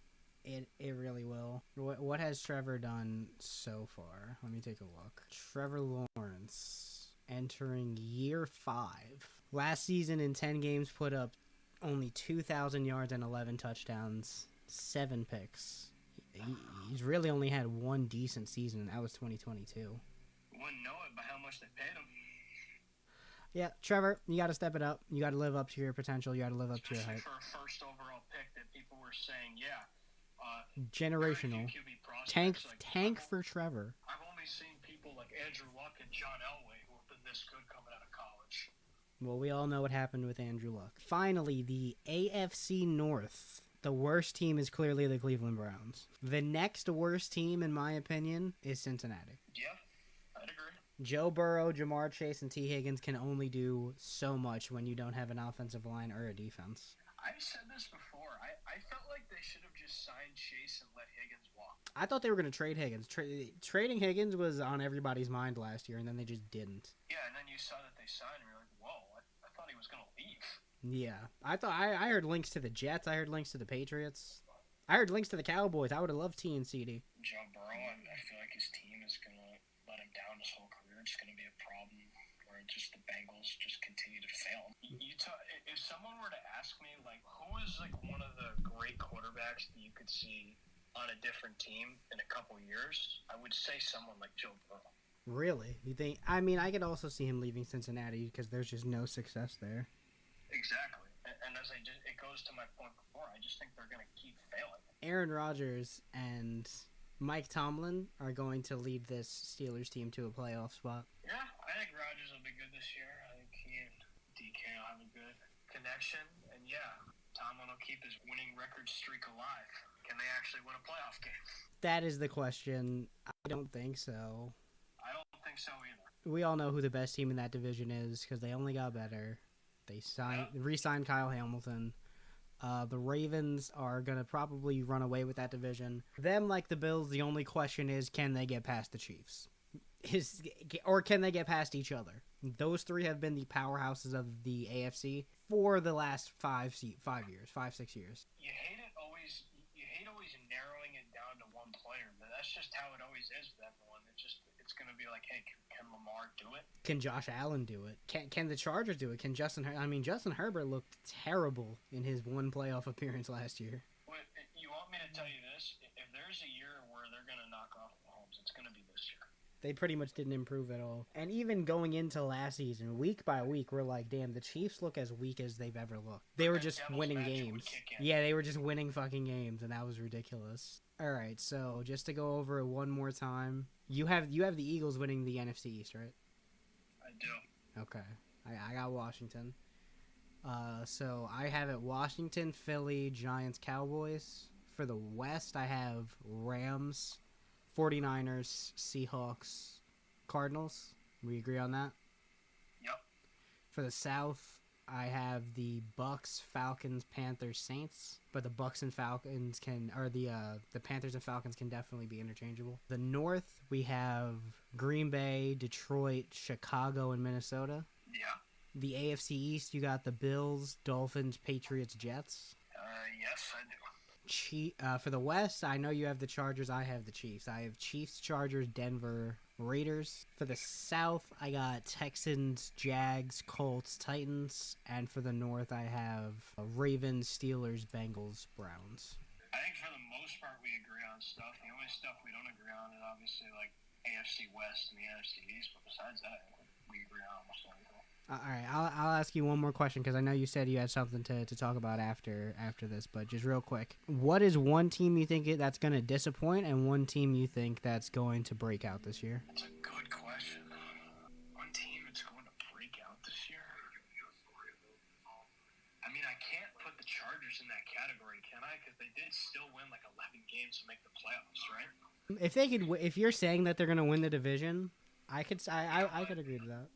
it really will. What has Trevor done so far? Let me take a look. Trevor Lawrence entering year 5. Last season in 10 games put up only 2,000 yards and 11 touchdowns, 7 picks. He's really only had one decent season, and that was 2022. Wouldn't know it by how much they paid him. Yeah, Trevor, you got to step it up. You got to live up to your potential. You got to live up to your hype. For a first overall pick that people were saying, generational. Tank for Trevor. I've only seen people like Andrew Luck and John Elway who have been this good coming out of college. Well, we all know what happened with Andrew Luck. Finally, the AFC North. The worst team is clearly the Cleveland Browns. The next worst team, in my opinion, is Cincinnati. Yeah, I'd agree. Joe Burrow, Jamar Chase, and T. Higgins can only do so much when you don't have an offensive line or a defense. I've said this before. I felt like they should have just signed Chase and let Higgins walk. I thought they were going to trade Higgins. Trading Higgins was on everybody's mind last year, and then they just didn't. Yeah, and then you saw that they signed, and you're like, whoa, I thought he was going to leave. Yeah, I heard links to the Jets. I heard links to the Patriots. I heard links to the Cowboys. I would have loved T and CD. Joe Burrow, I feel like his team is going to let him down his whole career. It's going to be a problem where just the Bengals just continue to fail. If someone were to ask me, like, who is like one of the great quarterbacks that you could see on a different team in a couple years, I would say someone like Joe Burrow. Really? You think? I mean, I could also see him leaving Cincinnati because there's just no success there. Exactly. And as it goes to my point before, I just think they're going to keep failing. Aaron Rodgers and Mike Tomlin are going to lead this Steelers team to a playoff spot. Yeah, I think Rodgers will be good this year. I think he and DK will have a good connection. And yeah, Tomlin will keep his winning record streak alive. Can they actually win a playoff game? That is the question. I don't think so. I don't think so either. We all know who the best team in that division is because they only got better. They re-signed Kyle Hamilton. The Ravens are going to probably run away with that division. Them, like the Bills, the only question is, can they get past the Chiefs? Or can they get past each other? Those three have been the powerhouses of the AFC for the last 5, 6 years. You hate always narrowing it down to one player, but that's just how it always is with everyone. It's going to be like, hey, can Lamar do it? Can Josh Allen do it? Can the Chargers do it? Can Justin Herbert looked terrible in his one playoff appearance last year. Well, you want me to tell you this? If there's a year where they're going to knock off Mahomes, it's going to be this year. They pretty much didn't improve at all. And even going into last season, week by week, we're like, damn, the Chiefs look as weak as they've ever looked. They were just winning games. Yeah, they were just winning fucking games, and that was ridiculous. All right, so just to go over it one more time, you have the Eagles winning the NFC East, right? I do. Okay. I got Washington. So I have it Washington, Philly, Giants, Cowboys. For the West, I have Rams, 49ers, Seahawks, Cardinals. We agree on that? Yep. For the South, I have the Bucks, Falcons, Panthers, Saints, but the Bucks and Falcons the Panthers and Falcons can definitely be interchangeable. The North, we have Green Bay, Detroit, Chicago, and Minnesota. Yeah. The AFC East, you got the Bills, Dolphins, Patriots, Jets. Yes, I do. For the West, I know you have the Chargers. I have the Chiefs. I have Chiefs, Chargers, Denver, Raiders. For the South, I got Texans, Jags, Colts, Titans. And for the North, I have Ravens, Steelers, Bengals, Browns. I think for the most part we agree on stuff. The only stuff we don't agree on is obviously like AFC West and the NFC East. But besides that, we agree on almost everything. All right, I'll ask you one more question because I know you said you had something to talk about after this, but just real quick. What is one team you think that's going to disappoint and one team you think that's going to break out this year? That's a good question. One team that's going to break out this year? I mean, I can't put the Chargers in that category, can I? Because they did still win like 11 games to make the playoffs, right? If you're saying that they're going to win the division, I could agree to that.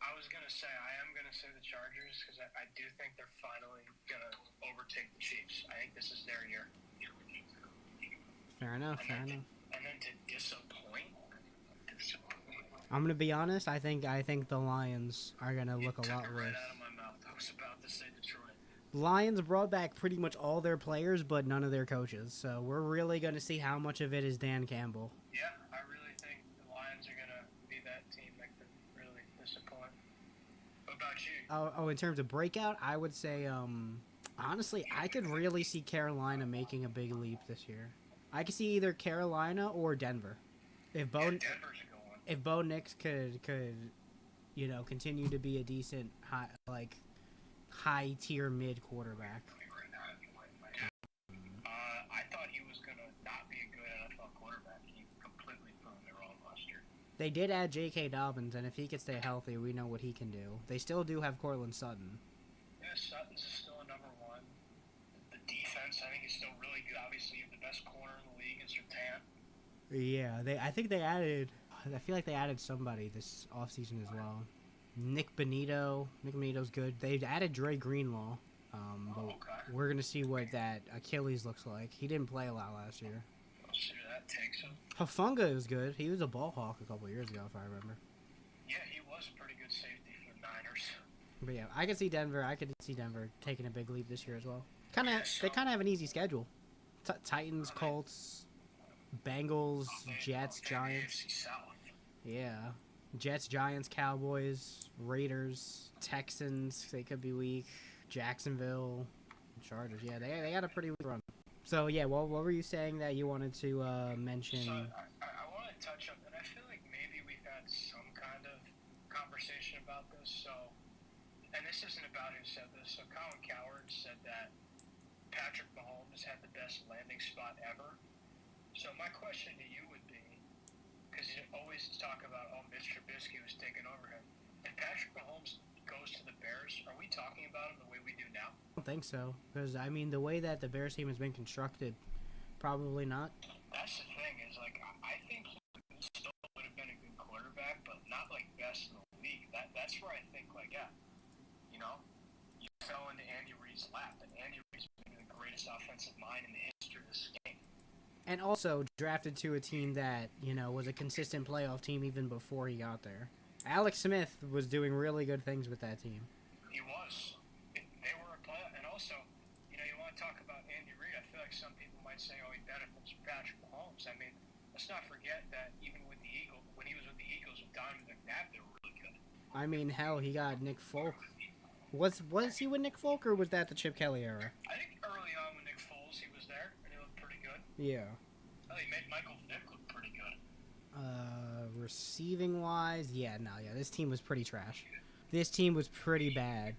I was going to say, I am going to say the Chargers because I do think they're finally going to overtake the Chiefs. I think this is their year. Fair enough. And then to disappoint. I'm going to be honest. I think the Lions are going to look a lot worse. Right out of my mouth. I was about to say Detroit. Lions brought back pretty much all their players, but none of their coaches. So we're really going to see how much of it is Dan Campbell. Yeah, I really think the Lions are going to be that team that could really disappoint. What about you? Oh, in terms of breakout, I would say, honestly, I could really see Carolina making a big leap this year. I could see either Carolina or Denver. If Denver's a good one. If Bo Nix could continue to be a decent high tier mid quarterback. I thought he was gonna not be a good NFL quarterback. He completely proved me wrong last year. They did add J.K. Dobbins, and if he could stay healthy, we know what he can do. They still do have Cortland Sutton. Yeah, Sutton's is still a number one. The defense, I think, is still really good. Obviously, you have the best corner in the league is Sertan. Yeah, I feel like they added somebody this offseason as well. Nick Benito's good. They've added Dre Greenlaw. But we're going to see what that Achilles looks like. He didn't play a lot last year. We'll see where that takes him. Hafunga is good. He was a ball hawk a couple years ago, if I remember. Yeah, he was a pretty good safety for the Niners. But yeah, I could see Denver taking a big leap this year as well. They kind of have an easy schedule. Titans, Colts, Bengals, Jets, Giants. Yeah. Jets, Giants, Cowboys, Raiders, Texans, they could be weak. Jacksonville, Chargers. Yeah, they got a pretty weak run. So, yeah, what were you saying that you wanted to mention? So, I want to touch on, and I feel like maybe we've had some kind of conversation about this. So, and this isn't about who said this. So, Colin Cowherd said that Patrick Mahomes had the best landing spot ever. So, my question to you would be, because you always talk about, Mitch Trubisky was taking over him. If Patrick Mahomes goes to the Bears, are we talking about him the way we do now? I don't think so. Because, I mean, the way that the Bears team has been constructed, probably not. That's the thing, is, like, I think he still would have been a good quarterback, but not, like, best in the league. That's where I think, like, yeah, you know, you fell into Andy Reid's lap, and Andy Reid's been the greatest offensive mind in the history of this game. And also drafted to a team that, was a consistent playoff team even before he got there. Alex Smith was doing really good things with that team. He was. They were a playoff. And also, you want to talk about Andy Reid. I feel like some people might say, he benefits from Patrick Mahomes. I mean, let's not forget that even with the Eagles, when he was with the Eagles with Donovan McNabb, they were really good. I mean, hell, he got Nick Folk. Was he with Nick Folk, or was that the Chip Kelly era? I think early on with Nick Foles, he was there, and he looked pretty good. Yeah. Well, he made Michael Vick look pretty good. Receiving wise, this team was pretty trash. This team was pretty bad.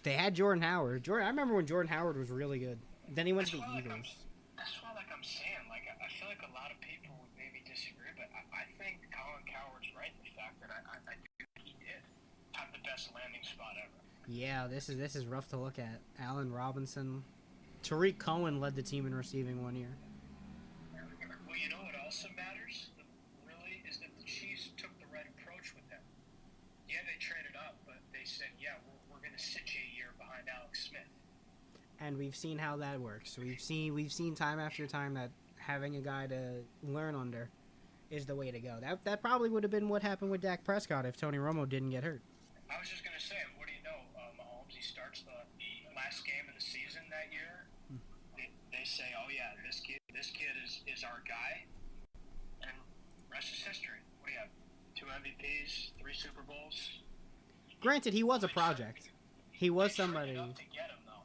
They had Jordan Howard. I remember when Jordan Howard was really good. Then he went to the Eagles. That's why, I'm saying, I feel like a lot of people would maybe disagree, but I think Colin Cowherd's right in the fact that I do think he did have the best landing spot ever. Yeah, this is rough to look at. Allen Robinson, Tariq Cohen led the team in receiving one year. Well, you know what also matters? and we've seen how that works. We've seen time after time that having a guy to learn under is the way to go. That probably would have been what happened with Dak Prescott if Tony Romo didn't get hurt. I was just going to say, what do you know? Mahomes, he starts the last game of the season that year. They say, oh, yeah, this kid is our guy. And rest is history. What do you have? 2 MVPs, 3 Super Bowls. Granted, he was a project. He was somebody. To get him, though.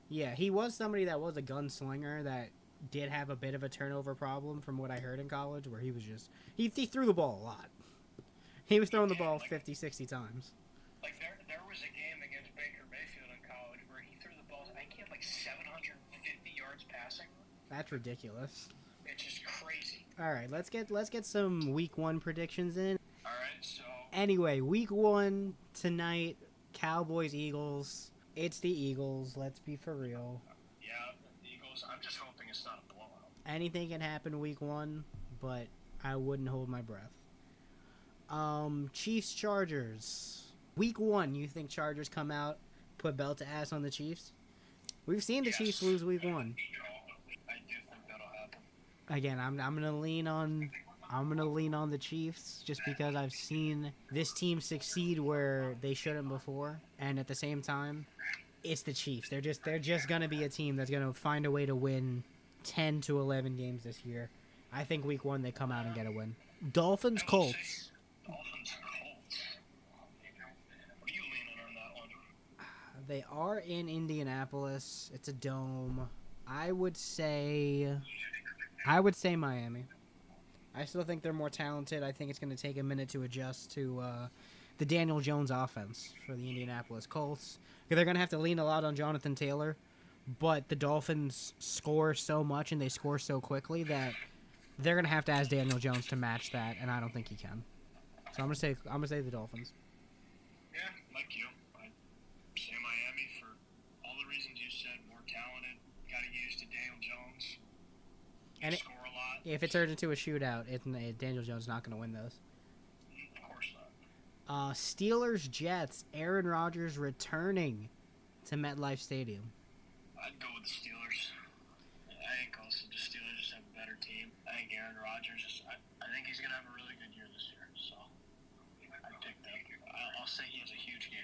Yeah, he was somebody that was a gunslinger that did have a bit of a turnover problem from what I heard in college, where he was just he threw the ball a lot. He was throwing the ball 50, 60 times. Like there was a game against Baker Mayfield in college where he threw the ball. I think he had like 750 yards passing. That's ridiculous. It's just crazy. All right, let's get some week 1 predictions in. All right, so Anyway, week 1 tonight, Cowboys Eagles. It's the Eagles. Let's be for real. yeah, the Eagles. I'm just hoping it's not a blowout. Anything can happen week 1, but I wouldn't hold my breath. Chiefs Chargers. Week 1, you think Chargers come out, put belt to ass on the Chiefs? We've seen the Chiefs lose week 1. I do think that'll happen. Again, I'm gonna lean on the Chiefs just because I've seen this team succeed where they shouldn't before, and at the same time, it's the Chiefs. They're just gonna be a team that's gonna find a way to win 10 to 11 games this year. I think week 1 they come out and get a win. Dolphins Colts. Dolphins Colts. What are you leaning on that one? They are in Indianapolis. It's a dome. I would say Miami. I still think they're more talented. I think it's going to take a minute to adjust to the Daniel Jones offense for the Indianapolis Colts. They're going to have to lean a lot on Jonathan Taylor, but the Dolphins score so much and they score so quickly that they're going to have to ask Daniel Jones to match that, and I don't think he can. So I'm going to say the Dolphins. Yeah, like you. I say Miami for all the reasons you said. More talented. Got to get used to Daniel Jones. And Score a lot. if it turns into a shootout, Daniel Jones is not going to win those. Of course not. Steelers Jets. Aaron Rodgers returning to MetLife Stadium. I'd go with the Steelers. I think also the Steelers just have a better team. I think Aaron Rodgers I think he's going to have a really good year this year. So I'd pick them. I'll say he has a huge game.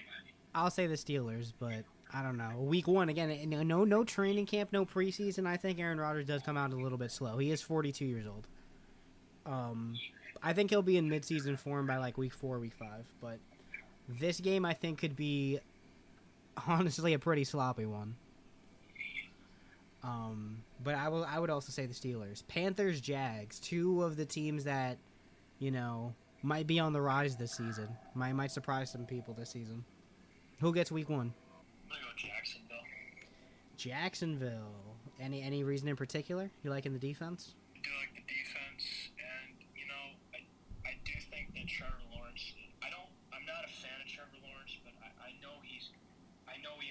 I'll say the Steelers, but I don't know. Week 1, again, no training camp, no preseason. I think Aaron Rodgers does come out a little bit slow. He is 42 years old. I think he'll be in midseason form by like week 4, week 5. But this game, I think, could be honestly a pretty sloppy one. But I would also say the Steelers. Panthers, Jags, 2 of the teams that, might be on the rise this season. Might surprise some people this season. Who gets week 1? I'm going to go Jacksonville. Jacksonville. Any reason in particular? You liking the defense? I do like the defense, and, I do think that Trevor Lawrence, I'm not a fan of Trevor Lawrence, but I know he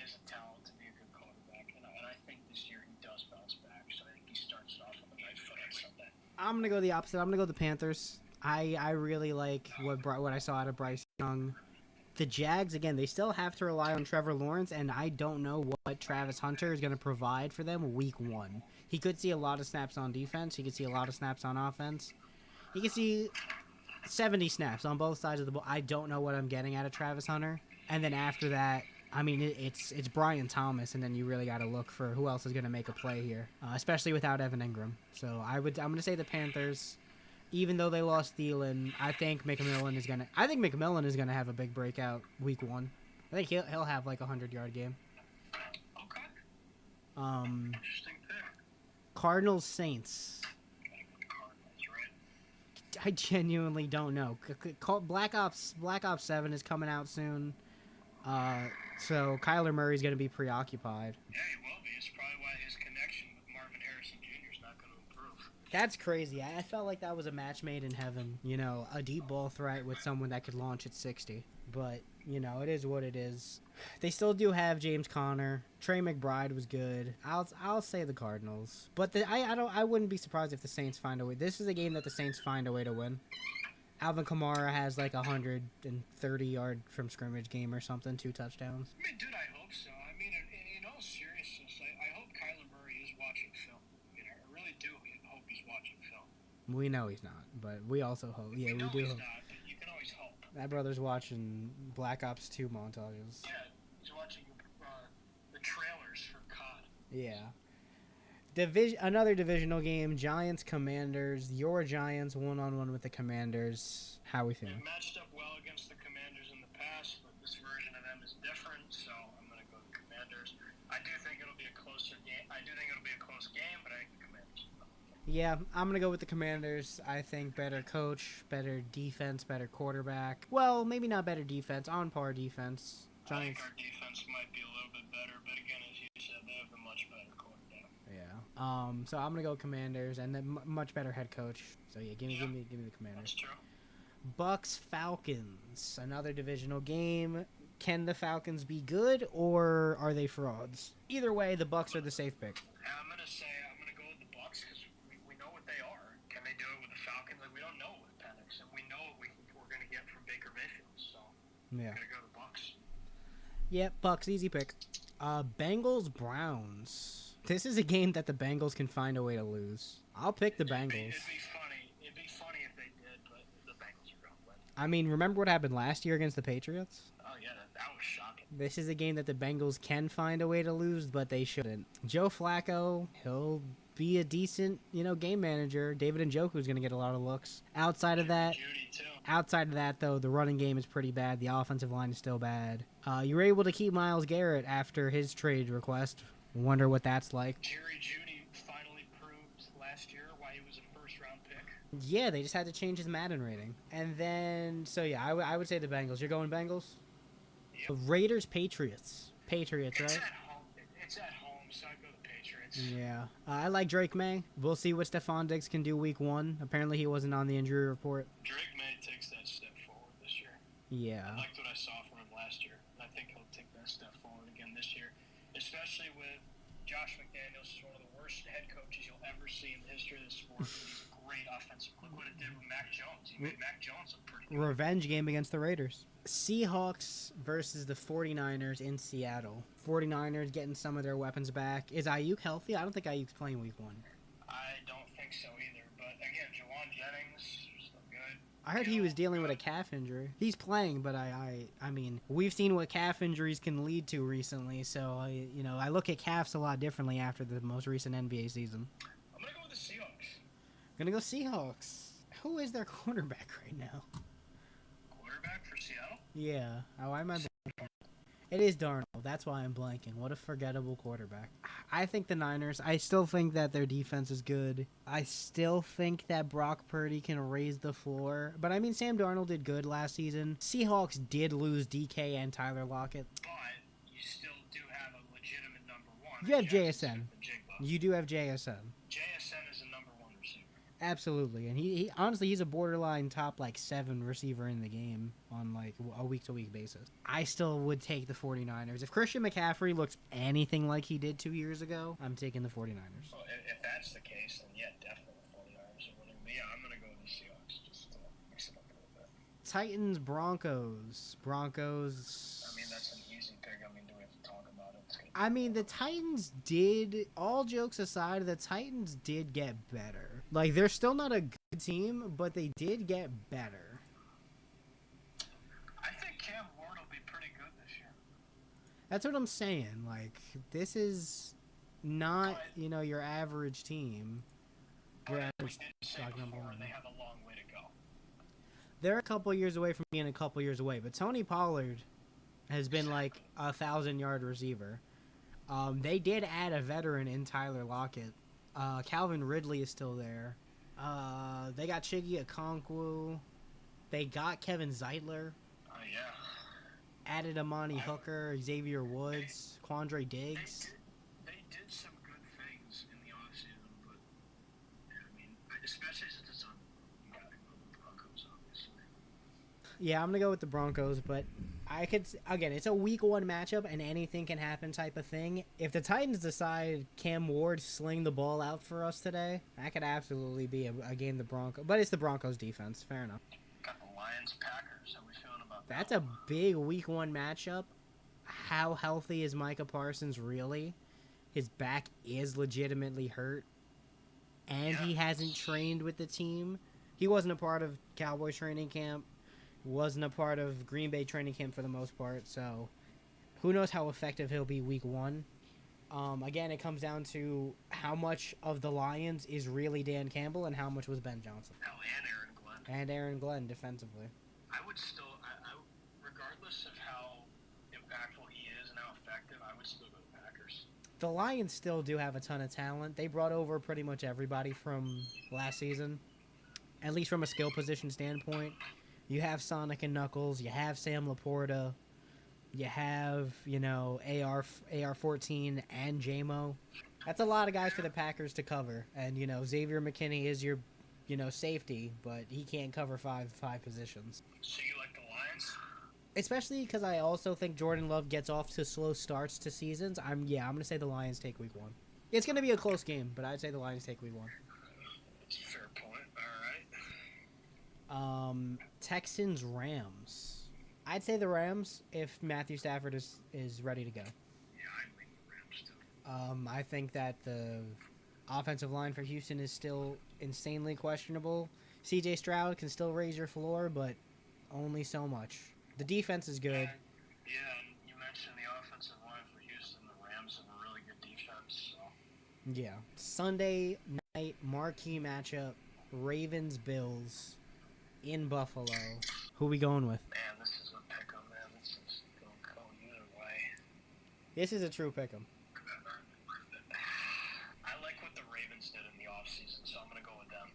has a talent to be a good quarterback, and I think this year he does bounce back, so I think he starts it off on the right foot on Sunday. I'm going to go the opposite. I'm going to go the Panthers. I really like what I saw out of Bryce Young. The Jags, again, they still have to rely on Trevor Lawrence, and I don't know what Travis Hunter is going to provide for them week 1. He could see a lot of snaps on defense. He could see a lot of snaps on offense. He could see 70 snaps on both sides of the ball. I don't know what I'm getting out of Travis Hunter. And then after that, I mean, it's Brian Thomas, and then you really got to look for who else is going to make a play here, especially without Evan Ingram. So I'm going to say the Panthers. Even though they lost Thielen, I think McMillan is gonna have a big breakout week 1. I think he'll have like a 100-yard game. Okay. Interesting pick. Cardinals Saints. Cardinals, right? I genuinely don't know. Black Ops 7 is coming out soon, so Kyler Murray's gonna be preoccupied. Yeah, he will be. It's probably why his connection with Marvin Harrison Jr. is not going to improve. That's crazy. I felt like that was a match made in heaven. A deep ball threat with someone that could launch at 60. But, it is what it is. They still do have James Conner. Trey McBride was good. I'll say the Cardinals. But I wouldn't be surprised if the Saints find a way. This is a game that the Saints find a way to win. Alvin Kamara has like a 130-yard from scrimmage game or something, 2 touchdowns. I mean, dude, I hope so. I mean, in all seriousness, I watching film. We know he's not, but we also hope. Yeah, we do he's hope. not, but you can always hope. That brother's watching Black Ops 2 montages. Yeah, he's watching the trailers for COD. Yeah. Another divisional game, Giants Commanders. Your Giants 1-on-1 with the Commanders. How we feeling? They've matched up well against the Commanders in the past, but this version of them is different, so I'm going to go with the Commanders. I do think it'll be a closer game. I do think it'll be a close game, but I think the Commanders will win. Yeah, I'm going to go with the Commanders. I think better coach, better defense, better quarterback. Well, maybe not better defense, on par defense. I think Giants. our defense might be a little bit better, but again, as you said, they have the much better quarterback. Yeah. So I'm gonna go Commanders and then much better head coach. So yeah, give me the Commanders. That's true. Bucks Falcons, another divisional game. Can the Falcons be good or are they frauds? Either way, the Bucks are the safe pick. I'm gonna go with the Bucks because we know what they are. Can they do it with the Falcons? Like, we don't know with Penix, and we know what we're gonna get from Baker Mayfield. So Yeah. I'm gonna go with the Bucks. Yep, Bucks, easy pick. Bengals Browns. This is a game that the Bengals can find a way to lose. I'll pick the Bengals. It'd be funny if they did, but the Bengals are gonna win. I mean, remember what happened last year against the Patriots? Oh yeah, that was shocking. This is a game that the Bengals can find a way to lose, but they shouldn't. Joe Flacco, he'll be a decent, game manager. David Njoku's going to get a lot of looks. Outside of that, though, the running game is pretty bad. The offensive line is still bad. You were able to keep Myles Garrett after his trade request. Wonder what that's like. Jerry Jeudy finally proved last year why he was a first-round pick. Yeah, they just had to change his Madden rating. And then, I would say the Bengals. You're going Bengals? Yep. Raiders, Patriots. Patriots, right? It's at home, so I'd go the Patriots. Yeah. I like Drake May. We'll see what Stephon Diggs can do week 1. Apparently he wasn't on the injury report. Drake May takes that step forward this year. Yeah. I liked what I saw from him last year. I think he'll take that step forward again this year, especially with Josh McDaniels is one of the worst head coaches you'll ever see in the history of the sport. He's a great offensive. Look what it did with Mac Jones. He made Mac Jones look pretty good. Revenge game against the Raiders. Seahawks versus the 49ers in Seattle. 49ers getting some of their weapons back. Is Ayuk healthy? I don't think Ayuk's playing week 1. I don't think so either. But again, Jawan Jennings still good. I heard he was dealing with a calf injury. He's playing, but I mean, we've seen what calf injuries can lead to recently. So I look at calves a lot differently after the most recent NBA season. I'm gonna go with the Seahawks. Gonna go Seahawks. Who is their quarterback right now? Quarterback for Seattle? Yeah. Oh, why am I blanking? It is Darnold. That's why I'm blanking. What a forgettable quarterback. I think the Niners, I still think that their defense is good. I still think that Brock Purdy can raise the floor. But, I mean, Sam Darnold did good last season. Seahawks did lose DK and Tyler Lockett. But you still do have a legitimate number one. You have JSN. You do have JSN. JSN is a number one receiver. Absolutely. And he honestly, he's a borderline top, 7 receiver in the game on, a week-to-week basis. I still would take the 49ers. If Christian McCaffrey looks anything like he did 2 years ago, I'm taking the 49ers. Well, if that's the case, then yeah, definitely the 49ers are winning. But yeah, I'm going to go with the Seahawks just to mix it up a little bit. Titans, Broncos. I mean, that's an easy pick. I mean, do we have to talk about it? I mean, the Titans did, all jokes aside, the Titans did get better. They're still not a good team, but they did get better. I think Cam Ward will be pretty good this year. That's what I'm saying. This is not, your average team. Your average stock number one. They have a long way to go. They're a couple years away from being a couple years away, but Tony Pollard has been 1,000-yard receiver. They did add a veteran in Tyler Lockett. Calvin Ridley is still there. They got Chiggy Okonkwo. They got Kevin Zeitler. Oh, yeah. Added Amani Hooker, Xavier Woods, Quandre Diggs. They did some good things in the offseason, but, I mean, especially since it's on, you got to go with the Broncos, obviously. Yeah, I'm going to go with the Broncos, but again, it's a week 1 matchup and anything can happen type of thing. If the Titans decide Cam Ward sling the ball out for us today, that could absolutely be a game the Broncos, but it's the Broncos defense. Fair enough. Got the Lions-Packers. How we feeling about that? That's a big week 1 matchup. How healthy is Micah Parsons really? His back is legitimately hurt. and he hasn't trained with the team. He wasn't a part of Cowboys training camp, wasn't a part of Green Bay training camp for the most part, so who knows how effective he'll be week one. Again, it comes down to how much of the Lions is really Dan Campbell and how much was Ben Johnson. Oh, and Aaron Glenn. And Aaron Glenn defensively. I would still, regardless of how impactful he is and how effective, I would still go to Packers. The Lions still do have a ton of talent. They brought over pretty much everybody from last season, at least from a skill position standpoint. You have Sonic and Knuckles. You have Sam Laporta. You have, AR-14 and J-Mo. That's a lot of guys for the Packers to cover. And, Xavier McKinney is your, safety, but he can't cover five positions. So you like the Lions? Especially because I also think Jordan Love gets off to slow starts to seasons. I'm going to say the Lions take week one. It's going to be a close game, but I'd say the Lions take week one. That's a fair point. All right. Texans-Rams. I'd say the Rams if Matthew Stafford is ready to go. Yeah, I lean the Rams too. I think that the offensive line for Houston is still insanely questionable. C.J. Stroud can still raise your floor, but only so much. The defense is good. Yeah, and you mentioned the offensive line for Houston. The Rams have a really good defense. So. Yeah. Sunday night marquee matchup, Ravens-Bills in Buffalo. Who we going with? Man, this is a pick-em, man. This is going to go either way. This is a true pick-em. I like what the Ravens did in the offseason, so I'm going to go with them.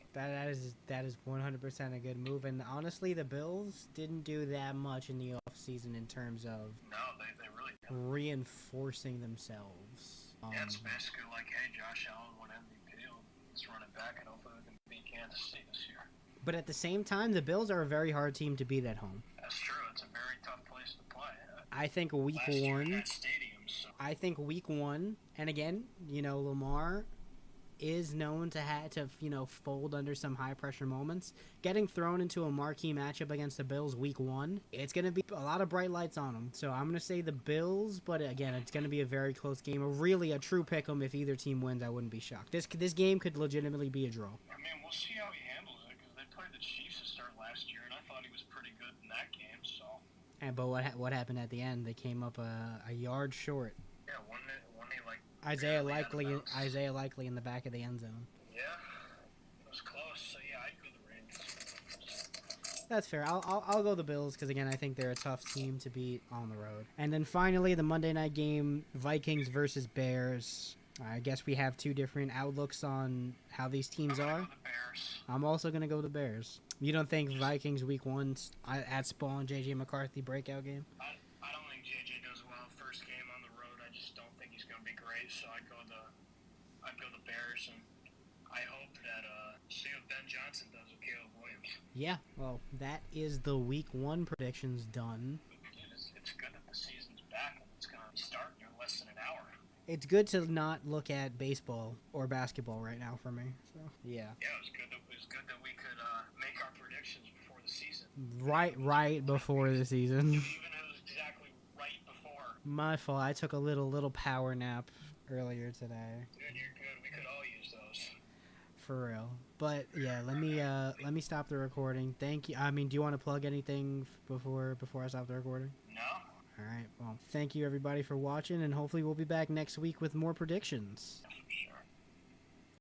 That is 100% a good move. And honestly, the Bills didn't do that much in the offseason in terms of they really didn't. reinforcing themselves. Yeah, it's basically like, hey, Josh Allen won MVP. Let's run it back, and hopefully we can beat Kansas City this year. But at the same time, the Bills are a very hard team to beat at home. That's true. It's a very tough place to play. I think week Last year in one. that stadium, so. I think week one, and again, Lamar is known to fold under some high pressure moments. Getting thrown into a marquee matchup against the Bills week one, it's going to be a lot of bright lights on them. So I'm going to say the Bills, but again, it's going to be a very close game. A true pick 'em. If either team wins, I wouldn't be shocked. This game could legitimately be a draw. I mean, we'll see how he handles it because they played the Chiefs to start last year, and I thought he was pretty good in that game. So. But what happened at the end? They came up a yard short. Yeah, one he like. Isaiah Likely in the back of the end zone. Yeah, it was close. So yeah, I'd go the Ravens. That's fair. I'll go the Bills because again I think they're a tough team to beat on the road. And then finally the Monday night game, Vikings versus Bears. I guess we have two different outlooks on how these teams are. The Bears. I'm also gonna go the Bears. You don't think Vikings week one at Spawn JJ McCarthy breakout game? I don't think JJ does well first game on the road. I just don't think he's going to be great. So I'd go the Bears, and I hope that see what Ben Johnson does with Caleb Williams. Yeah, well, that is the week one predictions done. Dude, it's good that the season's back and it's going to be starting in less than an hour. It's good to not look at baseball or basketball right now for me. So yeah. Yeah, it was good that we could make our predictions before the season. Right before the season. Even if it was exactly right before. My fault. I took a little power nap earlier today. Dude, you're good. We could all use those. For real. But yeah, let me stop the recording. Thank you. I mean, do you want to plug anything before I stop the recording? No. All right. Well, thank you everybody for watching, and hopefully we'll be back next week with more predictions.